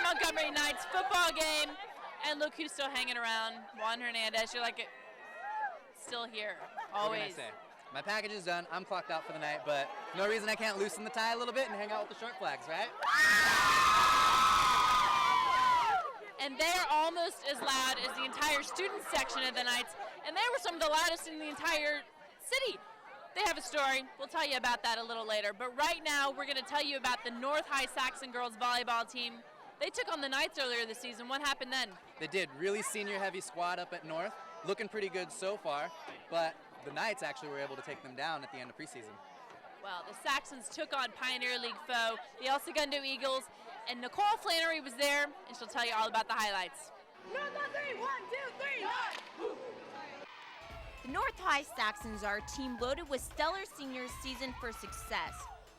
Montgomery Knights football game, and look who's still hanging around. Juan Hernandez, you're like, still here, always. What can I say? My package is done. I'm clocked out for the night, but no reason I can't loosen the tie a little bit and hang out with the short flags, right? And they are almost as loud as the entire student section of the Knights, and they were some of the loudest in the entire city. They have a story. We'll tell you about that a little later. But right now, we're going to tell you about the North High Saxon girls volleyball team. They took on the Knights earlier this season. What happened then? They did. Really senior-heavy squad up at North. Looking pretty good so far, but the Knights actually were able to take them down at the end of preseason. Well, the Saxons took on Pioneer League foe, the El Segundo Eagles, and Nicole Flannery was there, and she'll tell you all about the highlights. North on three, 1, 2, 3. The North High Saxons are a team loaded with stellar seniors seasoned for success.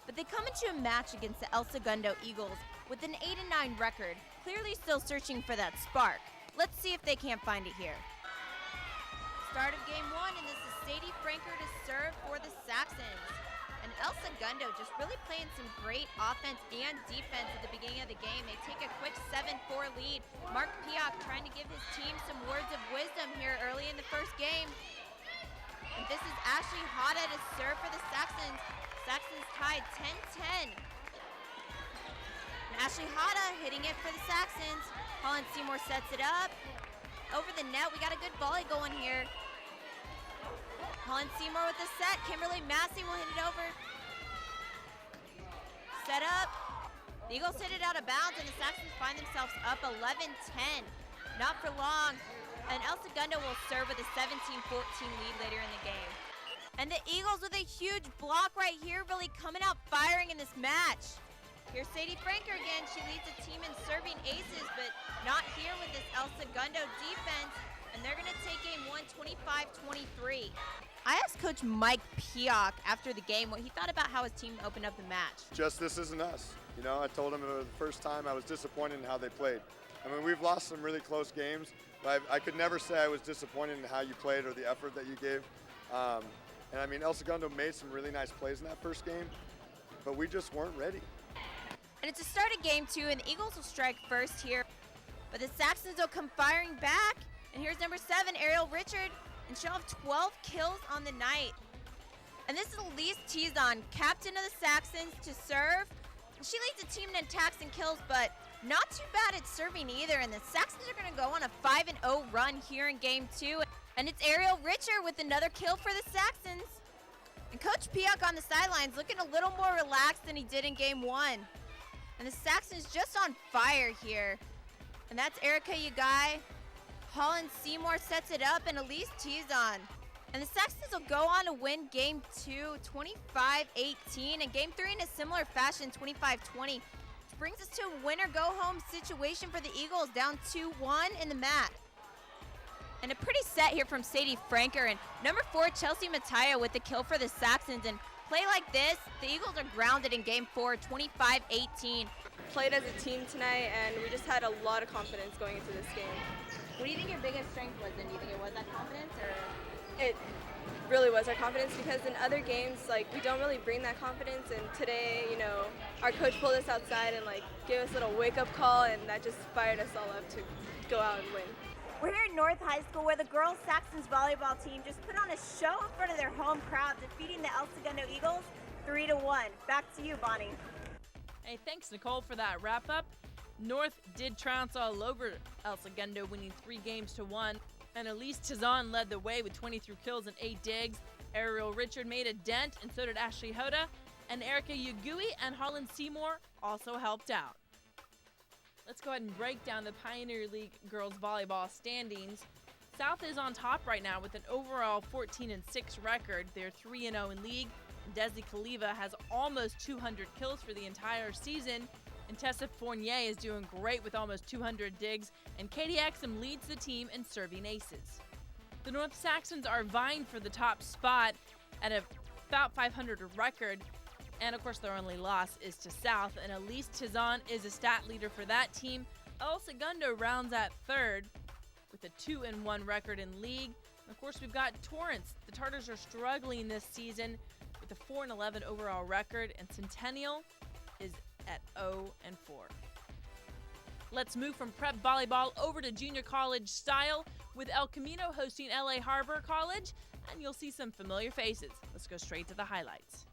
But they come into a match against the El Segundo Eagles with an 8-9 record, clearly still searching for that spark. Let's see if they can't find it here. Start of game 1, and this is Sadie Franker to serve for the Saxons. And El Segundo just really playing some great offense and defense at the beginning of the game. They take a quick 7-4 lead. Mark PIOCH trying to give his team some words of wisdom here early in the first game. And this is Ashley Hada to serve for the Saxons. Saxons tied 10-10. And Ashley Hada hitting it for the Saxons. Holland Seymour sets it up. Over the net, we got a good volley going here. Holland Seymour with the set. Kimberly Massey will hit it over. Set up. The Eagles hit it out of bounds, and the Saxons find themselves up 11-10. Not for long. And El Segundo will serve with a 17-14 lead later in the game. And the Eagles with a huge block right here, really coming out firing in this match. Here's Sadie Franker again. She leads the team in serving aces, but not here with this El Segundo defense. And they're going to take game 1, 25-23. I asked Coach Mike PIOCH after the game what he thought about how his team opened up the match. Just this isn't us. You know, I told him the first time I was disappointed in how they played. I mean, we've lost some really close games, but I could never say I was disappointed in how you played or the effort that you gave. And I mean, El Segundo made some really nice plays in that first game, but we just weren't ready. And it's a start of game 2, and the Eagles will strike first here. But the Saxons will come firing back. And here's number 7, Ariel Richard, and she'll have 12 kills on the night. And this is ELISE TIZON, captain of the Saxons, to serve. She leads the team in attacks and kills, but not too bad at serving either. And the Saxons are going to go on a 5-0 run here in game 2. And it's Ariel Richard with another kill for the Saxons. And Coach PIOCH on the sidelines looking a little more relaxed than he did in game 1. And the Saxons just on fire here. And that's Erica Yagai. Holland Seymour sets it up, and ELISE TIZON. And the Saxons will go on to win game 2, 25-18, and game 3 in a similar fashion, 25-20. Which brings us to a winner-go-home situation for the Eagles, down 2-1 in the match. And a pretty set here from Sadie Franker, and number 4, Chelsea Mataya with the kill for the Saxons. And play like this, the Eagles are grounded in game 4, 25-18. Played as a team tonight, and we just had a lot of confidence going into this game. What do you think your biggest strength was then? Do you think it was that confidence, or? It really was our confidence, because in other games, like, we don't really bring that confidence, and today, you know, our coach pulled us outside and, like, gave us a little wake-up call, and that just fired us all up to go out and win. We're here at North High School, where the girls Saxons volleyball team just put on a show in front of their home crowd, defeating the El Segundo Eagles 3-1. Back to you, Bonnie. Hey, thanks, Nicole, for that wrap-up. North did trounce all over El Segundo, winning 3-1. And ELISE TIZON led the way with 23 kills and 8 digs. Ariel Richard made a dent, and so did Ashley Hoda. And Erica Yagui and Holland Seymour also helped out. Let's go ahead and break down the Pioneer League girls volleyball standings. South is on top right now with an overall 14-6 record. They're 3-0 in league. Desi Kaliva has almost 200 kills for the entire season. And Tessa Fournier is doing great with almost 200 digs, and Katie Exum leads the team in serving aces. The North Saxons are vying for the top spot at about 500 record, and of course their only loss is to South, and ELISE TIZON is a stat leader for that team. El Segundo rounds at third with a 2-1 record in league. And of course we've got Torrance. The Tartars are struggling this season with a 4-11 overall record, and Centennial is at 0-4. Let's move from prep volleyball over to junior college style with El Camino hosting LA Harbor College, and you'll see some familiar faces. Let's go straight to the highlights.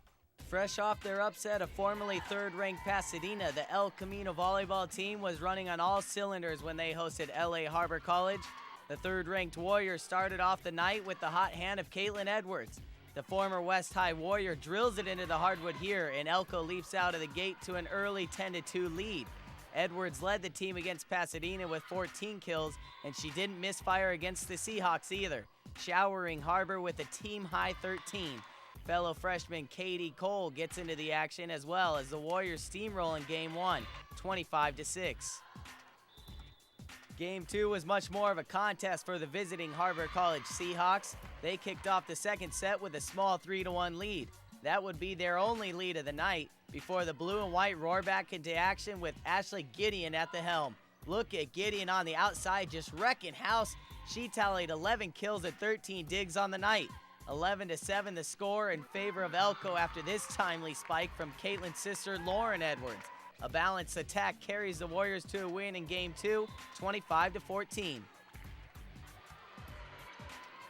Fresh off their upset of formerly third-ranked Pasadena, the El Camino volleyball team was running on all cylinders when they hosted LA Harbor College. The third-ranked Warriors started off the night with the hot hand of Caitlin Edwards. The former West High Warrior drills it into the hardwood here, and Elko leaps out of the gate to an early 10-2 lead. Edwards led the team against Pasadena with 14 kills, and she didn't misfire against the Seahawks either, showering Harbor with a team-high 13. Fellow freshman Katie Cole gets into the action as well as the Warriors steamroll in Game 1, 25-6. Game 2 was much more of a contest for the visiting Harbor College Seahawks. They kicked off the second set with a small 3-1 lead. That would be their only lead of the night before the blue and white roar back into action with Ashley Gideon at the helm. Look at Gideon on the outside just wrecking house. She tallied 11 kills and 13 digs on the night. 11-7 the score in favor of Elko after this timely spike from Caitlin's sister Lauren Edwards. A balanced attack carries the Warriors to a win in Game 2, 25-14.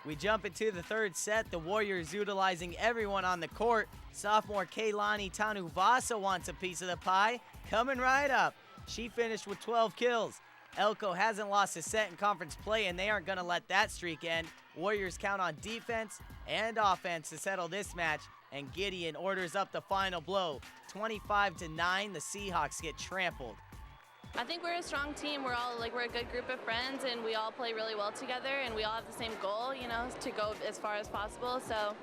We jump into the third set, the Warriors utilizing everyone on the court. Sophomore Kaylani Tanuvasa wants a piece of the pie, coming right up. She finished with 12 kills. Elko hasn't lost a set in conference play, and they aren't going to let that streak end. Warriors count on defense and offense to settle this match, and Gideon orders up the final blow. 25-9, the Seahawks get trampled. I think we're a strong team. We're a good group of friends, and we all play really well together, and we all have the same goal, to go as far as possible. So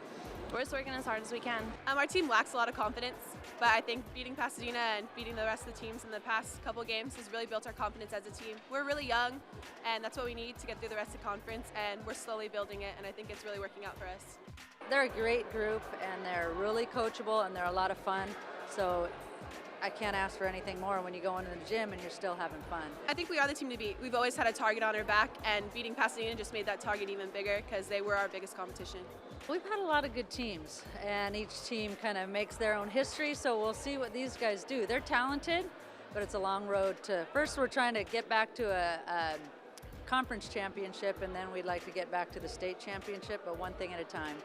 we're just working as hard as we can. Our team lacks a lot of confidence, but I think beating Pasadena and beating the rest of the teams in the past couple games has really built our confidence as a team. We're really young, and that's what we need to get through the rest of the conference, and we're slowly building it, and I think it's really working out for us. They're a great group, and they're really coachable, and they're a lot of fun. So I can't ask for anything more when you go into the gym and you're still having fun. I think we are the team to beat. We've always had a target on our back, and beating Pasadena just made that target even bigger because they were our biggest competition. We've had a lot of good teams, and each team kind of makes their own history, so we'll see what these guys do. They're talented, but it's a long road to, first we're trying to get back to a conference championship, and then we'd like to get back to the state championship, but one thing at a time.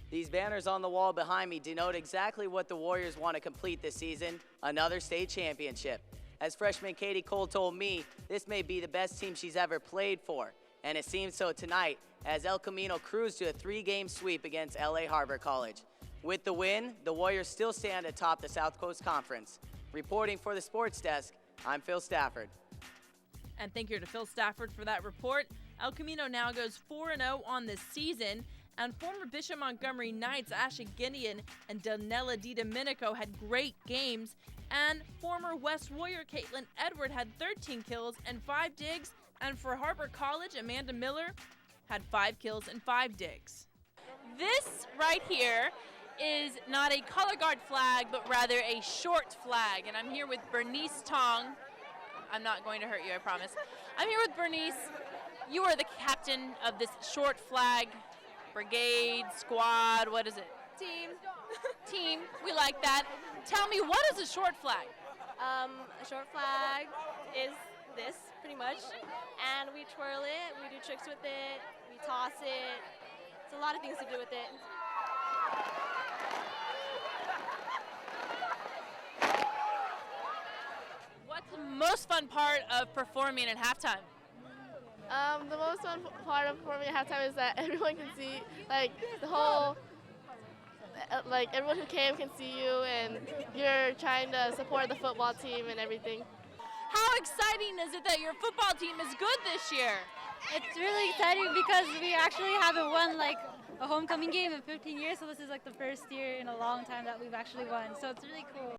These banners on the wall behind me denote exactly what the Warriors want to complete this season, another state championship. As freshman Katie Cole told me, this may be the best team she's ever played for, and it seems so tonight as El Camino cruised to a 3-game sweep against LA Harbor College. With the win, the Warriors still stand atop the South Coast Conference. Reporting for the Sports Desk, I'm Phil Stafford. And thank you to Phil Stafford for that report. El Camino now goes 4-0 on this season. And former Bishop Montgomery Knights Ashley Gideon and Danella DiDomenico had great games. And former West Warrior Caitlin Edward had 13 kills and 5 digs. And for Harbor College, Amanda Miller had 5 kills and 5 digs. This right here is not a color guard flag, but rather a short flag. And I'm here with Bernice Tong. I'm not going to hurt you, I promise. I'm here with Bernice. You are the captain of this short flag brigade, squad, what is it? Team. Team, we like that. Tell me, what is a short flag? A short flag is this, pretty much, and we twirl it, we do tricks with it, we toss it. It's a lot of things to do with it. What's the most fun part of performing at halftime? The most fun part of performing at halftime is that everyone can see, the whole, everyone who came can see you, and you're trying to support the football team and everything. How exciting is it that your football team is good this year? It's really exciting because we actually haven't won a homecoming game in 15 years, so this is the first year in a long time that we've actually won, so it's really cool.